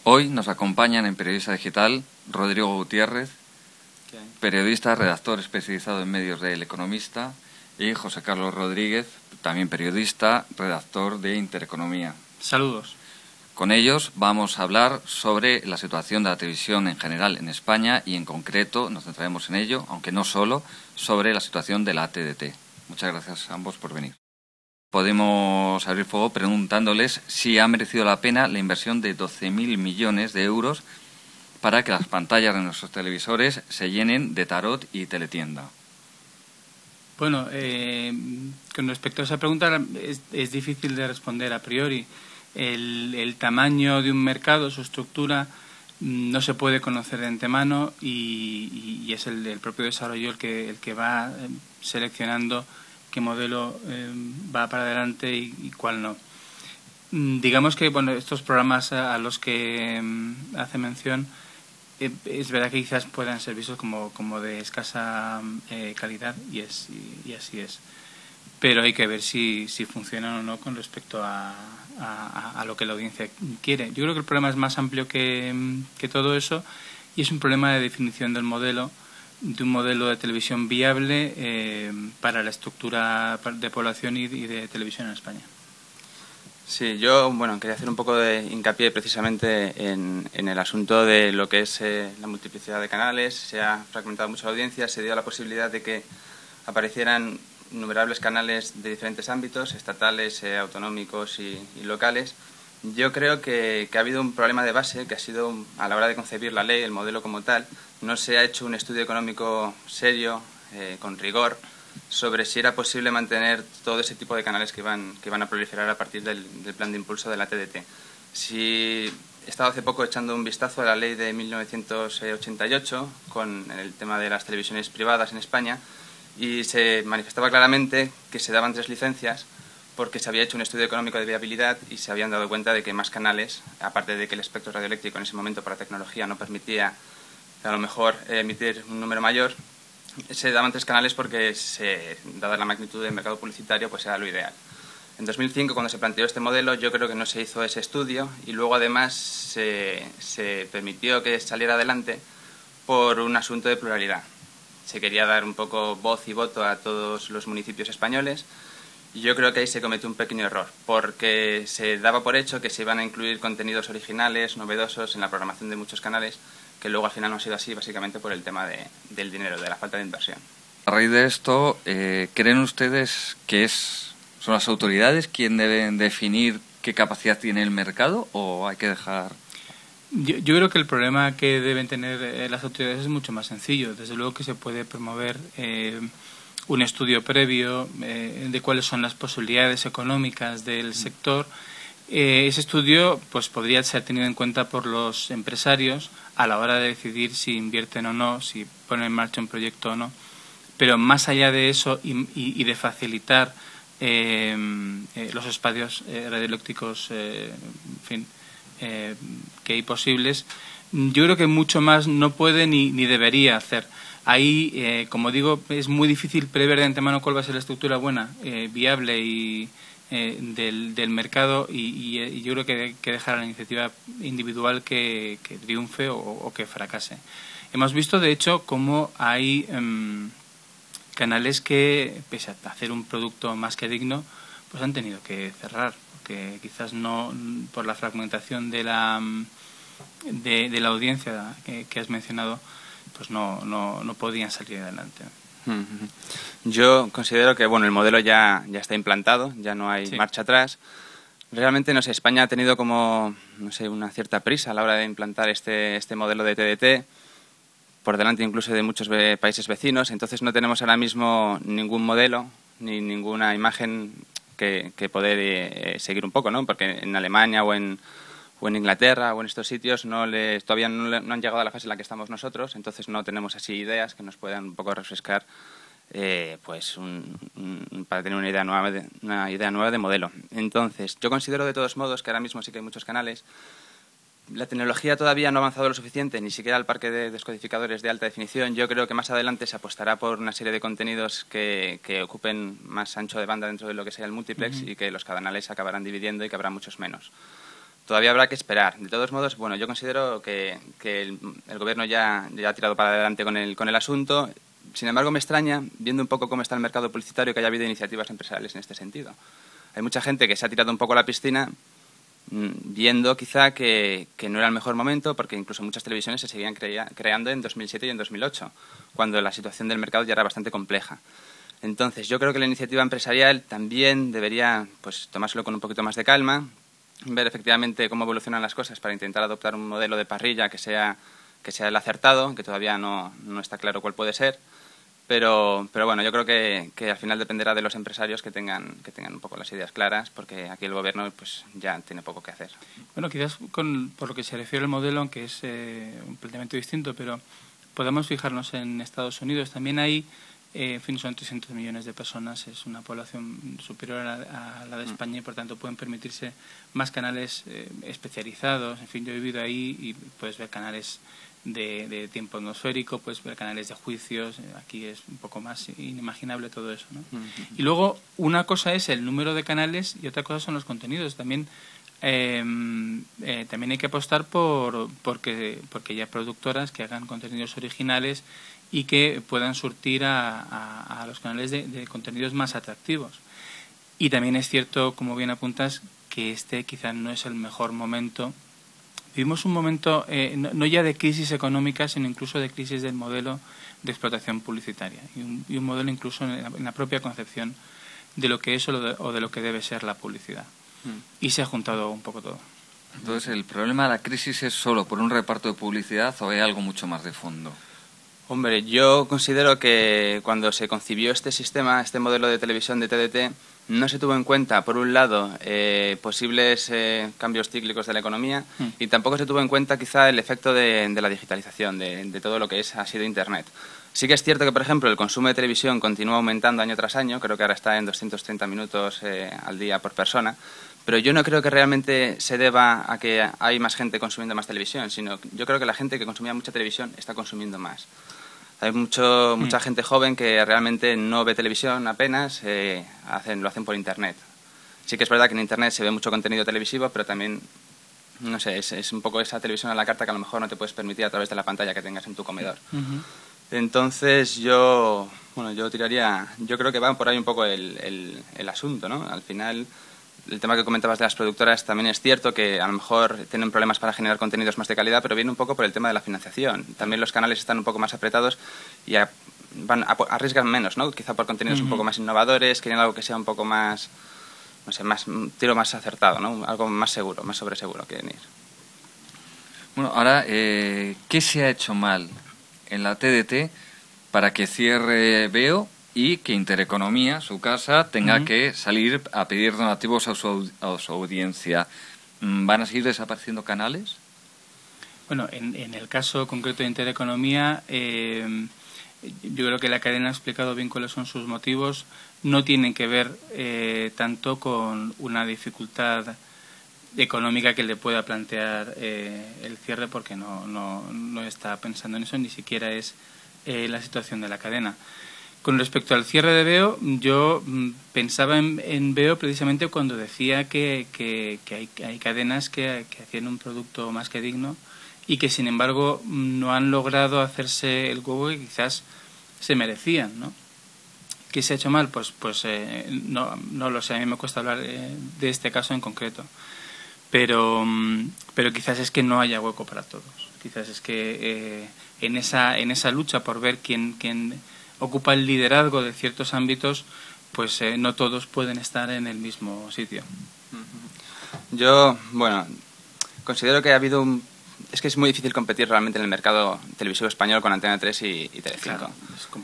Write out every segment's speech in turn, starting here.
Hoy nos acompañan en Periodista Digital Rodrigo Gutiérrez, periodista, redactor especializado en medios de El Economista, y José Carlos Rodríguez, también periodista, redactor de Intereconomía. Saludos. Con ellos vamos a hablar sobre la situación de la televisión en general en España y en concreto nos centraremos en ello, aunque no solo, sobre la situación de la TDT. Muchas gracias a ambos por venir. Podemos abrir fuego preguntándoles si ha merecido la pena la inversión de 12.000 millones de euros para que las pantallas de nuestros televisores se llenen de tarot y teletienda. Bueno, con respecto a esa pregunta es difícil de responder a priori. El tamaño de un mercado, su estructura, no se puede conocer de antemano y es el propio desarrollo el que va seleccionando qué modelo va para adelante y cuál no. Digamos que bueno, estos programas a los que hace mención es verdad que quizás puedan ser vistos como de escasa calidad y así es. Pero hay que ver si funcionan o no con respecto a lo que la audiencia quiere. Yo creo que el problema es más amplio que todo eso y es un problema de definición del modelo, de un modelo de televisión viable para la estructura de población y de televisión en España. Sí, yo quería hacer un poco de hincapié precisamente en el asunto de lo que es la multiplicidad de canales. Se ha fragmentado mucho la audiencia, se dio la posibilidad de que aparecieran innumerables canales de diferentes ámbitos, estatales, autonómicos y locales. Yo creo que ha habido un problema de base, que ha sido a la hora de concebir la ley, el modelo como tal, no se ha hecho un estudio económico serio, con rigor, sobre si era posible mantener todo ese tipo de canales que van a proliferar a partir del plan de impulso de la TDT. He estado hace poco echando un vistazo a la ley de 1988 con el tema de las televisiones privadas en España y se manifestaba claramente que se daban 3 licencias porque se había hecho un estudio económico de viabilidad y se habían dado cuenta de que más canales, aparte de que el espectro radioeléctrico en ese momento para tecnología no permitía a lo mejor emitir un número mayor, se daban 3 canales porque, dada la magnitud del mercado publicitario, pues era lo ideal. En 2005, cuando se planteó este modelo, yo creo que no se hizo ese estudio y luego además se permitió que saliera adelante por un asunto de pluralidad. Se quería dar un poco voz y voto a todos los municipios españoles y yo creo que ahí se cometió un pequeño error, porque se daba por hecho que se iban a incluir contenidos originales, novedosos en la programación de muchos canales, que luego al final no ha sido así, básicamente por el tema del dinero, de la falta de inversión. A raíz de esto, ¿creen ustedes que son las autoridades quienes deben definir qué capacidad tiene el mercado o hay que dejar...? Yo creo que el problema que deben tener las autoridades es mucho más sencillo. Desde luego que se puede promover un estudio previo de cuáles son las posibilidades económicas del sector. Ese estudio pues podría ser tenido en cuenta por los empresarios a la hora de decidir si invierten o no, si ponen en marcha un proyecto o no. Pero más allá de eso y de facilitar los espacios radioeléctricos, que hay posibles, yo creo que mucho más no puede ni debería hacer. Ahí, como digo, es muy difícil prever de antemano cuál va a ser la estructura buena, viable y del mercado y yo creo que hay que dejar a la iniciativa individual que triunfe o que fracase. Hemos visto, de hecho, cómo hay canales que, pese a hacer un producto más que digno, pues han tenido que cerrar, porque quizás no, por la fragmentación de la audiencia que has mencionado, pues no podían salir adelante. Yo considero que el modelo ya está implantado, ya no hay marcha atrás. Realmente, no sé, España ha tenido una cierta prisa a la hora de implantar este modelo de TDT, por delante incluso de muchos países vecinos. Entonces no tenemos ahora mismo ningún modelo ni ninguna imagen que poder seguir un poco, ¿no? Porque en Alemania o en Inglaterra o en estos sitios todavía no han llegado a la fase en la que estamos nosotros, entonces no tenemos así ideas que nos puedan un poco refrescar para tener una idea nueva de modelo. Entonces, yo considero de todos modos que ahora mismo sí que hay muchos canales. La tecnología todavía no ha avanzado lo suficiente, ni siquiera el parque de descodificadores de alta definición. Yo creo que más adelante se apostará por una serie de contenidos que ocupen más ancho de banda dentro de lo que sea el multiplex y que los canales se acabarán dividiendo y que habrá muchos menos. todavía habrá que esperar. De todos modos, bueno, yo considero que el Gobierno ya ha tirado para adelante con el asunto. Sin embargo, me extraña, viendo un poco cómo está el mercado publicitario, que haya habido iniciativas empresariales en este sentido. Hay mucha gente que se ha tirado un poco a la piscina viendo quizá que no era el mejor momento, porque incluso muchas televisiones se seguían creando en 2007 y en 2008, cuando la situación del mercado ya era bastante compleja. Entonces, yo creo que la iniciativa empresarial también debería pues tomárselo con un poquito más de calma, ver efectivamente cómo evolucionan las cosas para intentar adoptar un modelo de parrilla que sea el acertado, que todavía no está claro cuál puede ser. Pero bueno, yo creo que al final dependerá de los empresarios que tengan un poco las ideas claras, porque aquí el Gobierno pues ya tiene poco que hacer. Bueno, quizás por lo que se refiere al modelo, aunque es un planteamiento distinto, pero podemos fijarnos en Estados Unidos. También hay, en fin, son 300 millones de personas, es una población superior a la de España y, por tanto, pueden permitirse más canales especializados. En fin, yo he vivido ahí y puedes ver canales de tiempo atmosférico, pues ver canales de juicios, aquí es un poco más inimaginable todo eso, ¿no? Y luego, una cosa es el número de canales y otra cosa son los contenidos. También hay que apostar porque haya productoras que hagan contenidos originales y que puedan surtir a los canales de contenidos más atractivos. Y también es cierto, como bien apuntas, que quizás no es el mejor momento. Vivimos un momento no ya de crisis económica, sino incluso de crisis del modelo de explotación publicitaria y un modelo incluso en la propia concepción de lo que es o de lo que debe ser la publicidad. Y se ha juntado un poco todo. Entonces, ¿el problema de la crisis es solo por un reparto de publicidad o hay algo mucho más de fondo? Hombre, yo considero que cuando se concibió este sistema, este modelo de televisión de TDT, no se tuvo en cuenta, por un lado, posibles cambios cíclicos de la economía y tampoco se tuvo en cuenta quizá el efecto de la digitalización, de todo lo que ha sido Internet. Sí que es cierto que, por ejemplo, el consumo de televisión continúa aumentando año tras año, creo que ahora está en 230 minutos al día por persona, pero yo no creo que realmente se deba a que hay más gente consumiendo más televisión, sino yo creo que la gente que consumía mucha televisión está consumiendo más. Hay mucha gente joven que realmente no ve televisión apenas, lo hacen por Internet. Sí que es verdad que en Internet se ve mucho contenido televisivo, pero también, no sé, es un poco esa televisión a la carta que a lo mejor no te puedes permitir a través de la pantalla que tengas en tu comedor. Entonces yo creo que va por ahí un poco el asunto, ¿no? Al final, el tema que comentabas de las productoras también es cierto que a lo mejor tienen problemas para generar contenidos más de calidad, pero viene un poco por el tema de la financiación. También los canales están un poco más apretados y arriesgan menos, ¿no? Quizá por contenidos un poco más innovadores, quieren algo que sea un poco más, no sé, un tiro más acertado, ¿no? Algo más seguro, más sobreseguro quieren ir. Bueno, ahora, ¿qué se ha hecho mal en la TDT para que cierre Veo y que Intereconomía, su casa, tenga que salir a pedir donativos a su audiencia? ¿Van a seguir desapareciendo canales? Bueno, en el caso concreto de Intereconomía, yo creo que la cadena ha explicado bien cuáles son sus motivos. No tienen que ver tanto con una dificultad económica que le pueda plantear el cierre, porque no está pensando en eso, ni siquiera es la situación de la cadena. Con respecto al cierre de Veo, yo pensaba en Veo precisamente cuando decía que hay cadenas que hacían un producto más que digno y que, sin embargo, no han logrado hacerse el huevo que quizás se merecían, ¿no? ¿Qué se ha hecho mal? Pues no lo sé, a mí me cuesta hablar de este caso en concreto. Pero quizás es que no haya hueco para todos. Quizás es que en esa lucha por ver quién ocupa el liderazgo de ciertos ámbitos, pues no todos pueden estar en el mismo sitio. Yo, considero que ha habido es que es muy difícil competir realmente en el mercado televisivo español con Antena 3 y Telecinco. Claro,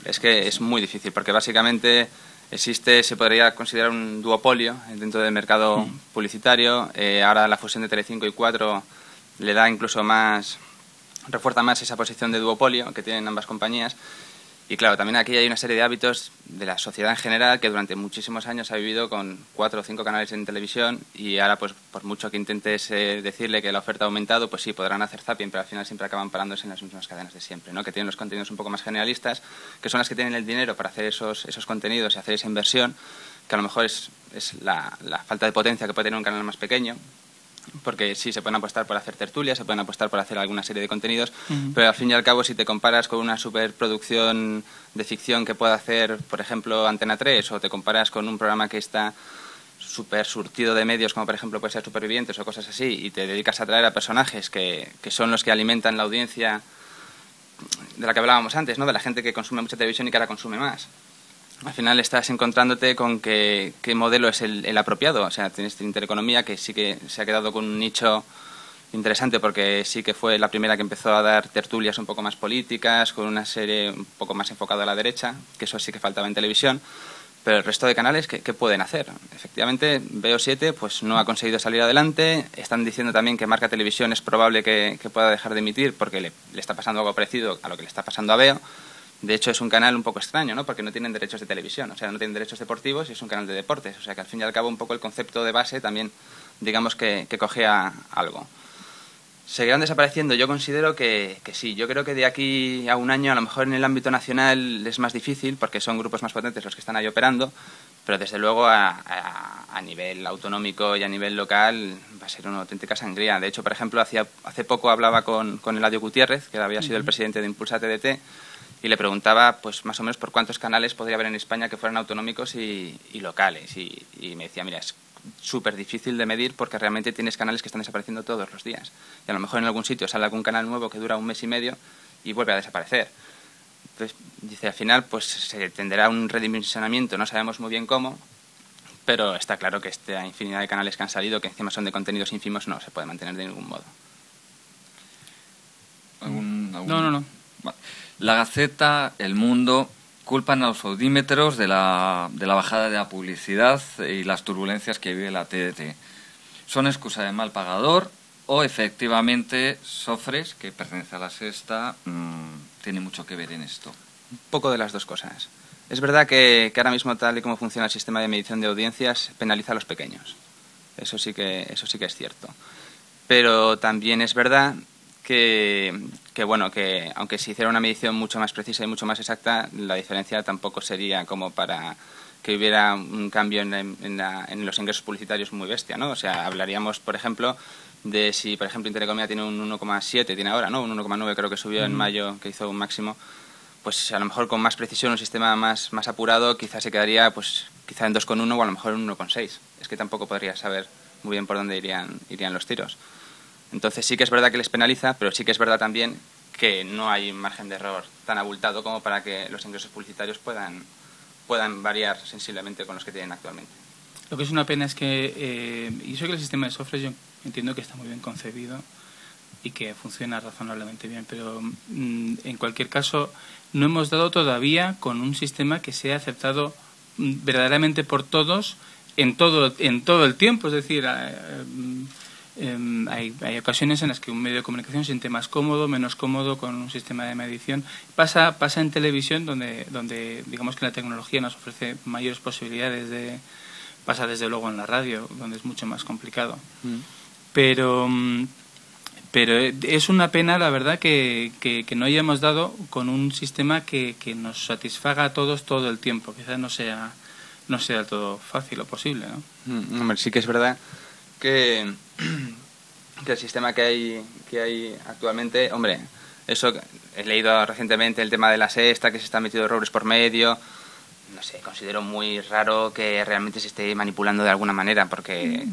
es que es muy difícil, porque básicamente se podría considerar un duopolio dentro del mercado publicitario. Ahora la fusión de Telecinco y 4 le da incluso refuerza más esa posición de duopolio que tienen ambas compañías. Y claro, también aquí hay una serie de hábitos de la sociedad en general que durante muchísimos años ha vivido con 4 o 5 canales en televisión, y ahora, pues por mucho que intentes decirle que la oferta ha aumentado, pues sí, podrán hacer zapping, pero al final siempre acaban parándose en las mismas cadenas de siempre, ¿no? Que tienen los contenidos un poco más generalistas, que son las que tienen el dinero para hacer esos contenidos y hacer esa inversión, que a lo mejor es la falta de potencia que puede tener un canal más pequeño. porque sí, se pueden apostar por hacer tertulias, se pueden apostar por hacer alguna serie de contenidos, pero al fin y al cabo, si te comparas con una superproducción de ficción que pueda hacer, por ejemplo, Antena 3, o te comparas con un programa que está súper surtido de medios, como por ejemplo puede ser Supervivientes o cosas así, y te dedicas a traer a personajes que son los que alimentan la audiencia de la que hablábamos antes, ¿no? De la gente que consume mucha televisión y que ahora consume más. Al final estás encontrándote con qué modelo es el apropiado. O sea, tienes Intereconomía, que sí que se ha quedado con un nicho interesante, porque sí que fue la primera que empezó a dar tertulias un poco más políticas, con una serie un poco más enfocada a la derecha, que eso sí que faltaba en televisión. Pero el resto de canales, ¿qué pueden hacer? Efectivamente, Veo 7 pues no ha conseguido salir adelante. Están diciendo también que Marca Televisión es probable que pueda dejar de emitir, porque le está pasando algo parecido a lo que le está pasando a Veo. De hecho, es un canal un poco extraño, ¿no? Porque no tienen derechos de televisión, o sea, no tienen derechos deportivos y es un canal de deportes. O sea, que al fin y al cabo un poco el concepto de base también, digamos que cogea algo. ¿Seguirán desapareciendo? Yo considero que sí. Yo creo que de aquí a un año, a lo mejor en el ámbito nacional es más difícil, porque son grupos más potentes los que están ahí operando, pero desde luego a nivel autonómico y a nivel local va a ser una auténtica sangría. De hecho, por ejemplo, hace poco hablaba con Eladio Gutiérrez, que había sido el presidente de Impulsa TDT, y le preguntaba pues más o menos por cuántos canales podría haber en España que fueran autonómicos y locales. Y me decía, mira, es súper difícil de medir porque realmente tienes canales que están desapareciendo todos los días. Y a lo mejor en algún sitio sale algún canal nuevo que dura un mes y medio y vuelve a desaparecer. Entonces, dice, al final pues se tendrá un redimensionamiento, no sabemos muy bien cómo, pero está claro que esta infinidad de canales que han salido, que encima son de contenidos ínfimos, no se puede mantener de ningún modo. No. La Gaceta, El Mundo, culpan a los audímetros de la bajada de la publicidad y las turbulencias que vive la TDT. ¿Son excusa de mal pagador o efectivamente Sofres, que pertenece a La Sexta, tiene mucho que ver en esto? Un poco de las dos cosas. Es verdad que ahora mismo, tal y como funciona el sistema de medición de audiencias, penaliza a los pequeños. Eso sí que es cierto. Pero también es verdad que aunque se hiciera una medición mucho más precisa y mucho más exacta, la diferencia tampoco sería como para que hubiera un cambio en los ingresos publicitarios muy bestia, ¿no? O sea, hablaríamos, por ejemplo, de si, por ejemplo, Intereconomía tiene un 1,7, tiene ahora, ¿no? Un 1,9 creo que subió en mayo, que hizo un máximo. Pues a lo mejor con más precisión, un sistema más apurado, quizás se quedaría pues quizá en 2,1 o a lo mejor en 1,6. Es que tampoco podría saber muy bien por dónde irían los tiros. Entonces sí que es verdad que les penaliza, pero sí que es verdad también que no hay margen de error tan abultado como para que los ingresos publicitarios puedan variar sensiblemente con los que tienen actualmente. Lo que es una pena es que, y eso que el sistema de Sofres yo entiendo que está muy bien concebido y que funciona razonablemente bien, pero en cualquier caso no hemos dado todavía con un sistema que sea aceptado verdaderamente por todos en todo el tiempo. Es decir, hay ocasiones en las que un medio de comunicación se siente más cómodo, menos cómodo con un sistema de medición. Pasa en televisión, donde digamos que la tecnología nos ofrece mayores posibilidades pasa desde luego en la radio, donde es mucho más complicado. Pero es una pena, la verdad, que no hayamos dado con un sistema que nos satisfaga a todos todo el tiempo. Quizás no sea del todo fácil o posible, ¿no? Hombre, sí que es verdad que el sistema que hay actualmente, hombre, eso he leído recientemente el tema de La Sexta, que se están metiendo errores por medio. No sé, considero muy raro que realmente se esté manipulando de alguna manera, porque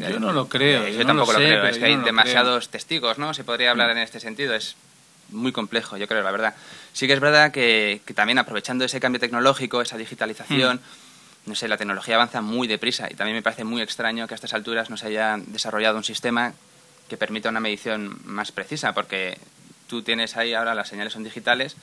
yo no lo creo. Yo tampoco lo creo, es que hay demasiados testigos, ¿no? Se podría hablar en este sentido, es muy complejo, yo creo, la verdad. Sí que es verdad que también aprovechando ese cambio tecnológico, esa digitalización, no sé, la tecnología avanza muy deprisa y también me parece muy extraño que a estas alturas no se haya desarrollado un sistema que permita una medición más precisa, porque tú tienes ahí ahora, las señales son digitales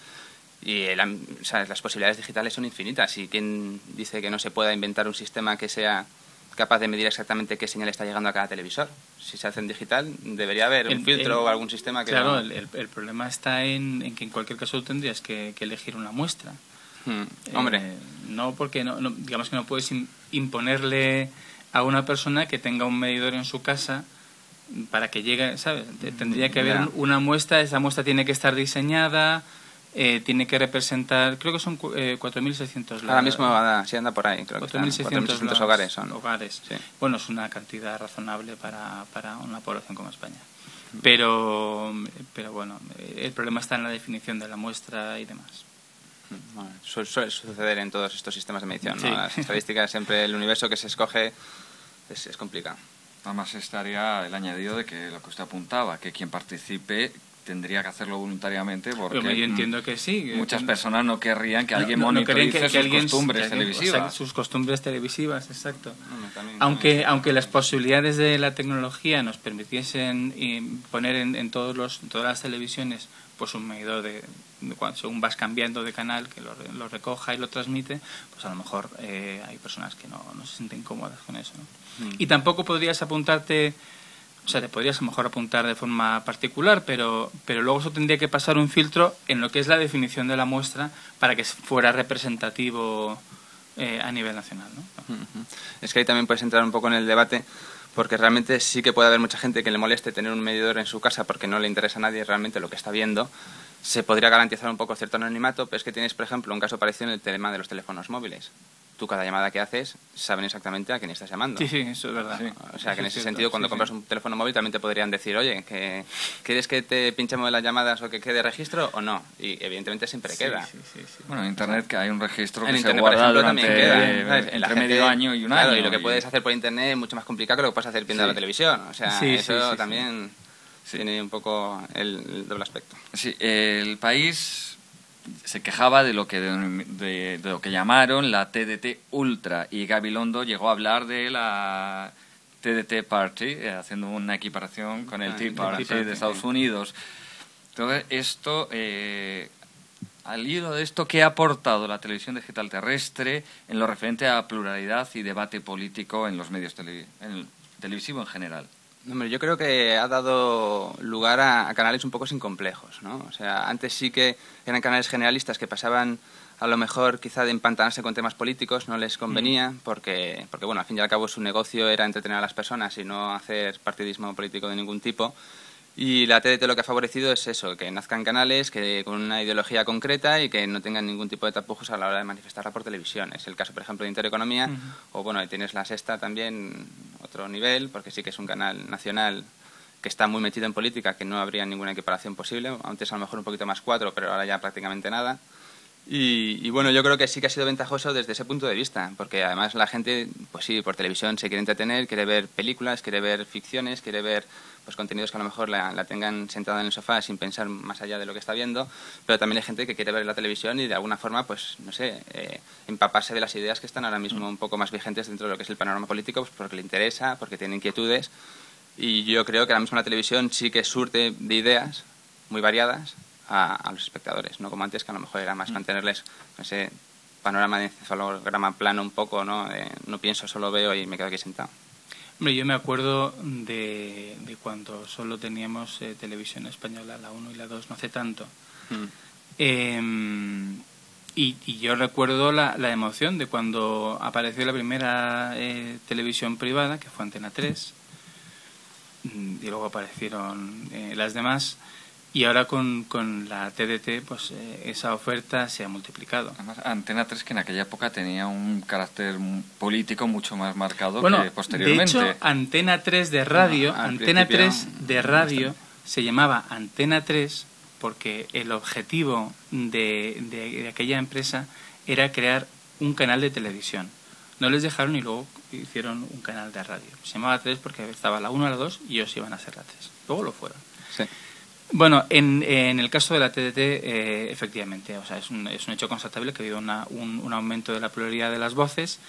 y las posibilidades digitales son infinitas. ¿Y quién dice que no se pueda inventar un sistema que sea capaz de medir exactamente qué señal está llegando a cada televisor? Si se hace en digital, debería haber un filtro o algún sistema que... Claro, el problema está en que en cualquier caso tendrías que elegir una muestra. Hombre. No, porque digamos que no puedes imponerle a una persona que tenga un medidor en su casa para que llegue, ¿sabes? Tendría que haber una muestra, esa muestra tiene que estar diseñada, tiene que representar, creo que son 4.600. Ahora mismo sí anda por ahí, creo que 4.600 hogares son. Hogares. Sí. Bueno, es una cantidad razonable para una población como España. Pero bueno, el problema está en la definición de la muestra y demás. Bueno, suele suceder en todos estos sistemas de medición, ¿no? Sí. Las estadísticas, siempre el universo que se escoge es complicado. Además estaría el añadido de que lo que usted apuntaba, que quien participe tendría que hacerlo voluntariamente porque yo entiendo que sí. Muchas personas no querrían que alguien monitorice sus costumbres televisivas. O sea, sus costumbres televisivas, exacto. También, aunque las posibilidades de la tecnología nos permitiesen poner en todas las televisiones pues un medidor según vas cambiando de canal que lo recoja y lo transmite, pues a lo mejor hay personas que no se sienten cómodas con eso, ¿no? Y tampoco podrías apuntarte, o sea, te podrías a lo mejor apuntar de forma particular, pero luego eso tendría que pasar un filtro en lo que es la definición de la muestra para que fuera representativo a nivel nacional, ¿no? Es que ahí también puedes entrar un poco en el debate, porque realmente sí que puede haber mucha gente que le moleste tener un medidor en su casa porque no le interesa a nadie realmente lo que está viendo. Se podría garantizar un poco cierto anonimato, pero es que tienes, por ejemplo, un caso parecido en el tema de los teléfonos móviles. Tú cada llamada que haces saben exactamente a quién estás llamando. Sí, eso es verdad. Sí. O sea, que en ese sentido, cuando compras un teléfono móvil también te podrían decir, oye, ¿quieres que te pinchemos las llamadas o que quede registro o no? Y evidentemente siempre queda. Sí. Bueno, en Internet que hay un registro que en se Internet, guarda por ejemplo, durante también queda. entre medio año y un año. Y lo que puedes hacer por Internet es mucho más complicado que lo que puedes hacer viendo la televisión. O sea, eso también tiene un poco el doble aspecto. Sí, el país se quejaba de lo que llamaron la TDT Ultra, y Gabilondo llegó a hablar de la TDT Party, haciendo una equiparación con el Tea Party de Estados Unidos. Entonces, esto, al hilo de esto, ¿qué ha aportado la televisión digital terrestre en lo referente a pluralidad y debate político en los medios televisivos en general? Hombre, yo creo que ha dado lugar a canales un poco sin complejos, ¿no? O sea, antes sí que eran canales generalistas que pasaban a lo mejor quizá de empantanarse con temas políticos, no les convenía, porque bueno, al fin y al cabo su negocio era entretener a las personas y no hacer partidismo político de ningún tipo. Y la TDT lo que ha favorecido es eso, que nazcan canales que con una ideología concreta y que no tengan ningún tipo de tapujos a la hora de manifestarla por televisión. Es el caso, por ejemplo, de Intereconomía, o bueno, ahí tienes La Sexta también, otro nivel, porque sí que es un canal nacional que está muy metido en política, que no habría ninguna equiparación posible. Antes a lo mejor un poquito más 4, pero ahora ya prácticamente nada. Y bueno, yo creo que sí que ha sido ventajoso desde ese punto de vista, porque además la gente, pues sí, por televisión se quiere entretener, quiere ver películas, quiere ver ficciones, quiere ver pues contenidos que a lo mejor la tengan sentada en el sofá sin pensar más allá de lo que está viendo, pero también hay gente que quiere ver la televisión y de alguna forma, pues no sé, empaparse de las ideas que están ahora mismo un poco más vigentes dentro de lo que es el panorama político, pues porque le interesa, porque tiene inquietudes, y yo creo que ahora mismo la televisión sí que surte de ideas muy variadas a los espectadores, no como antes, que a lo mejor era más mantenerles ese panorama de encefalograma plano un poco, ¿no? No pienso, solo veo y me quedo aquí sentado. Hombre, yo me acuerdo de cuando solo teníamos televisión española, la 1 y la 2, no hace tanto. Y yo recuerdo la emoción de cuando apareció la primera televisión privada, que fue Antena 3, y luego aparecieron las demás. Y ahora con la TDT, pues esa oferta se ha multiplicado. Además, Antena 3, que en aquella época tenía un carácter político mucho más marcado que posteriormente. De hecho, Antena 3 de radio, se llamaba Antena 3 porque el objetivo de aquella empresa era crear un canal de televisión. No les dejaron y luego hicieron un canal de radio. Se llamaba 3 porque estaba la 1, la 2 y ellos iban a ser la 3. Luego lo fueron. Sí. Bueno, en el caso de la TDT, efectivamente, o sea, es un hecho constatable que ha habido un aumento de la pluralidad de las voces.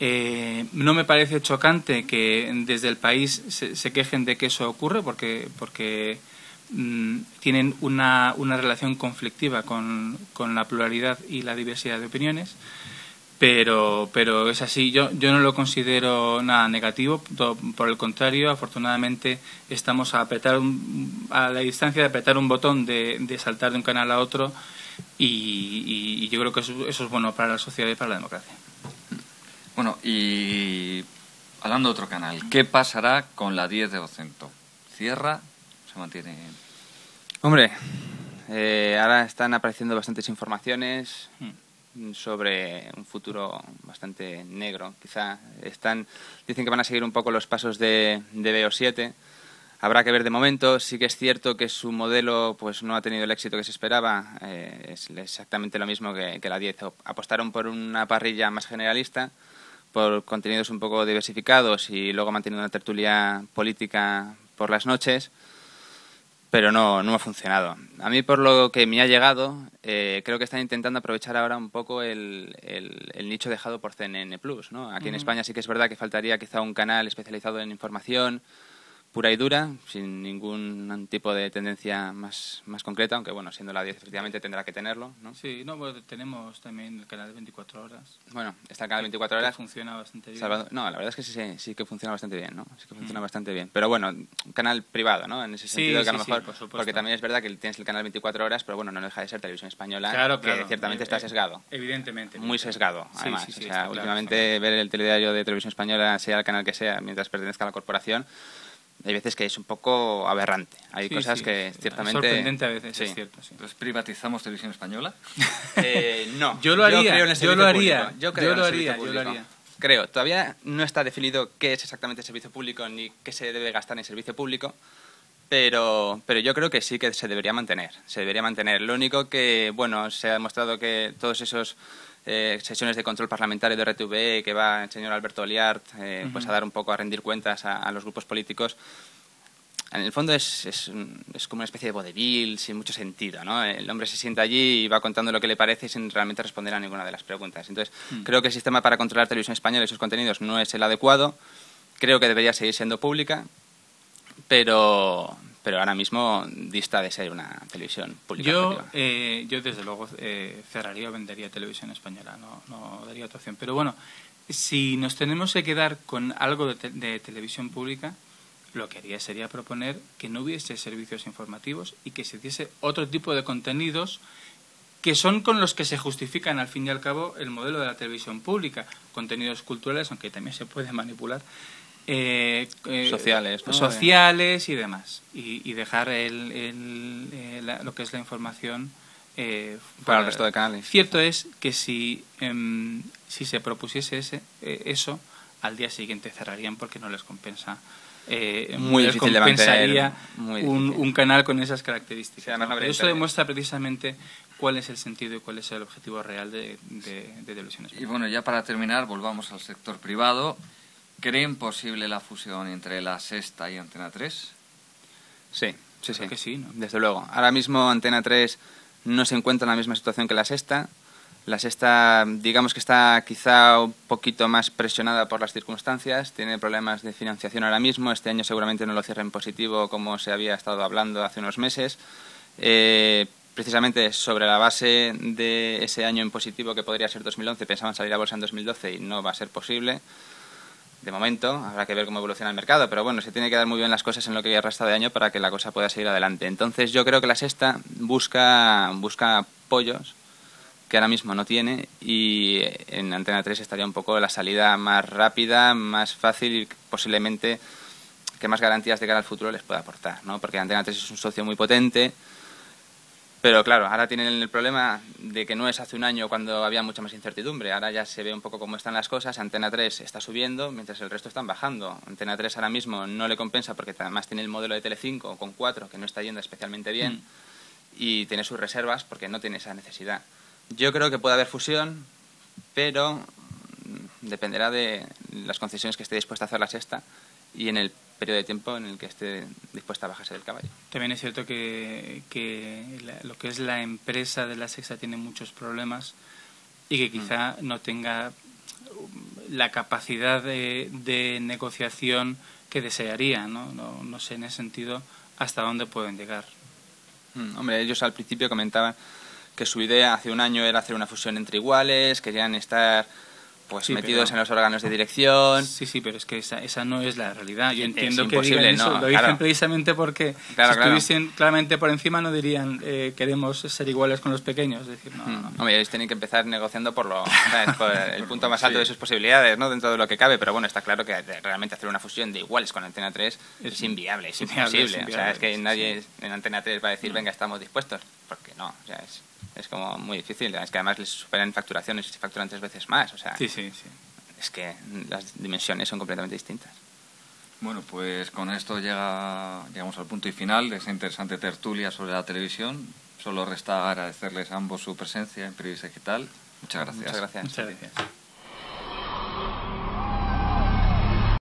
No me parece chocante que desde el país se quejen de que eso ocurre, porque tienen una relación conflictiva con la pluralidad y la diversidad de opiniones. Pero es así, yo no lo considero nada negativo, por el contrario, afortunadamente estamos a la distancia de apretar un botón de saltar de un canal a otro y yo creo que eso es bueno para la sociedad y para la democracia. Bueno, y hablando de otro canal, ¿qué pasará con la 10 de Vocento? ¿Cierra o se mantiene? Hombre, Ahora están apareciendo bastantes informaciones sobre un futuro bastante negro. Quizá dicen que van a seguir un poco los pasos de Veo7. Habrá que ver de momento. Sí que es cierto que su modelo pues no ha tenido el éxito que se esperaba. Es exactamente lo mismo que la 10. Apostaron por una parrilla más generalista, por contenidos un poco diversificados y luego manteniendo una tertulia política por las noches, pero no ha funcionado. A mí, por lo que me ha llegado, creo que están intentando aprovechar ahora un poco el nicho dejado por CNN+, ¿no? Aquí en España sí que es verdad que faltaría quizá un canal especializado en información pura y dura, sin ningún tipo de tendencia más concreta, aunque bueno, siendo la 10 efectivamente tendrá que tenerlo, ¿no? Sí, no, bueno, tenemos también el canal de 24 horas. Bueno, está el canal de 24 horas. Que funciona bastante bien. No, la verdad es que sí que funciona bastante bien, ¿no? Sí que funciona bastante bien. Pero bueno, un canal privado, ¿no? En ese sentido, que a lo mejor, por supuesto. porque también es verdad que tienes el canal 24 horas, pero bueno, no deja de ser Televisión Española, claro, que ciertamente está sesgado. Evidentemente. Muy sesgado, además. Sí, o sea, claro, últimamente ver el telediario de Televisión Española, sea el canal que sea, mientras pertenezca a la corporación, hay veces que es un poco aberrante. Hay cosas que ciertamente... sorprendente a veces, es cierto, sí. Entonces, ¿privatizamos Televisión Española? No. Yo lo haría. Yo creo en el servicio público. Yo lo haría. Creo. Todavía no está definido qué es exactamente el servicio público ni qué se debe gastar en servicio público, pero yo creo que sí que se debería mantener. Se debería mantener. Lo único que, bueno, se ha demostrado que todos esos sesiones de control parlamentario de RTV, que va el señor Alberto Oliart pues a dar un poco, a rendir cuentas a los grupos políticos, en el fondo es como una especie de vodevil sin mucho sentido, ¿no? El hombre se sienta allí y va contando lo que le parece sin realmente responder a ninguna de las preguntas. Entonces, creo que el sistema para controlar Televisión Española y sus contenidos no es el adecuado. Creo que debería seguir siendo pública, pero ahora mismo dista de ser una televisión pública. Yo desde luego cerraría o vendería Televisión Española, no daría otra opción. Pero bueno, si nos tenemos que quedar con algo de televisión pública, lo que haría sería proponer que no hubiese servicios informativos y que se diese otro tipo de contenidos que son con los que se justifican al fin y al cabo el modelo de la televisión pública, contenidos culturales, aunque también se puede manipular, sociales, ¿no? Sociales y demás, y dejar lo que es la información para el resto de canales. Cierto es que si se propusiese eso, al día siguiente cerrarían porque no les compensa. Muy les difícil compensaría de mantener, un canal con esas características. Sí, además no Pero eso demuestra precisamente cuál es el sentido y cuál es el objetivo real de Televisión Española. Y bueno, ya para terminar, volvamos al sector privado. ¿Creen posible la fusión entre La Sexta y Antena 3? Sí. Creo que sí, ¿no? Desde luego. Ahora mismo Antena 3 no se encuentra en la misma situación que La Sexta. La Sexta, digamos que está quizá un poquito más presionada por las circunstancias, tiene problemas de financiación ahora mismo, este año seguramente no lo cierra en positivo como se había estado hablando hace unos meses. Precisamente sobre la base de ese año en positivo que podría ser 2011, pensaban salir a bolsa en 2012 y no va a ser posible. De momento, habrá que ver cómo evoluciona el mercado, pero bueno, se tiene que dar muy bien las cosas en lo que resta de año para que la cosa pueda seguir adelante. Entonces yo creo que La Sexta busca apoyos que ahora mismo no tiene, y en Antena 3 estaría un poco la salida más rápida, más fácil y posiblemente que más garantías de cara al futuro les pueda aportar, ¿no? Porque Antena 3 es un socio muy potente, pero claro, ahora tienen el problema de que no es hace un año cuando había mucha más incertidumbre, ahora ya se ve un poco cómo están las cosas. Antena 3 está subiendo mientras el resto están bajando. Antena 3 ahora mismo no le compensa porque además tiene el modelo de Telecinco con 4 que no está yendo especialmente bien y tiene sus reservas porque no tiene esa necesidad. Yo creo que puede haber fusión, pero dependerá de las concesiones que esté dispuesta a hacer La Sexta y en el periodo de tiempo en el que esté dispuesta a bajarse del caballo. También es cierto que lo que es la empresa de La Sexta tiene muchos problemas y que quizá no tenga la capacidad de negociación que desearía, ¿no? No sé en ese sentido hasta dónde pueden llegar. Hombre, ellos al principio comentaban que su idea hace un año era hacer una fusión entre iguales, querían estar pues Sí, metidos pero- en los órganos de dirección. Sí, pero es que esa no es la realidad. Yo Es entiendo que imposible, digan eso. ¿no? Lo dicen Claro. precisamente porque Claro, si claro. estuviesen claramente por encima no dirían queremos ser iguales con los pequeños. Es decir, no. Hombre, ellos tienen que empezar negociando ¿sabes? Por el punto más alto de sus posibilidades, ¿no? Dentro de lo que cabe, pero bueno, está claro que realmente hacer una fusión de iguales con Antena 3 es inviable, es imposible. O sea, es que nadie en Antena 3 va a decir, venga, estamos dispuestos, porque no, o sea, es como muy difícil. Es que además les superan facturaciones y se facturan 3 veces más, o sea, Sí. es que las dimensiones son completamente distintas. Bueno, pues con esto llegamos al punto y final de esa interesante tertulia sobre la televisión. Solo resta agradecerles a ambos su presencia en Periodista Digital. Muchas gracias. Muchas gracias. Muchas gracias.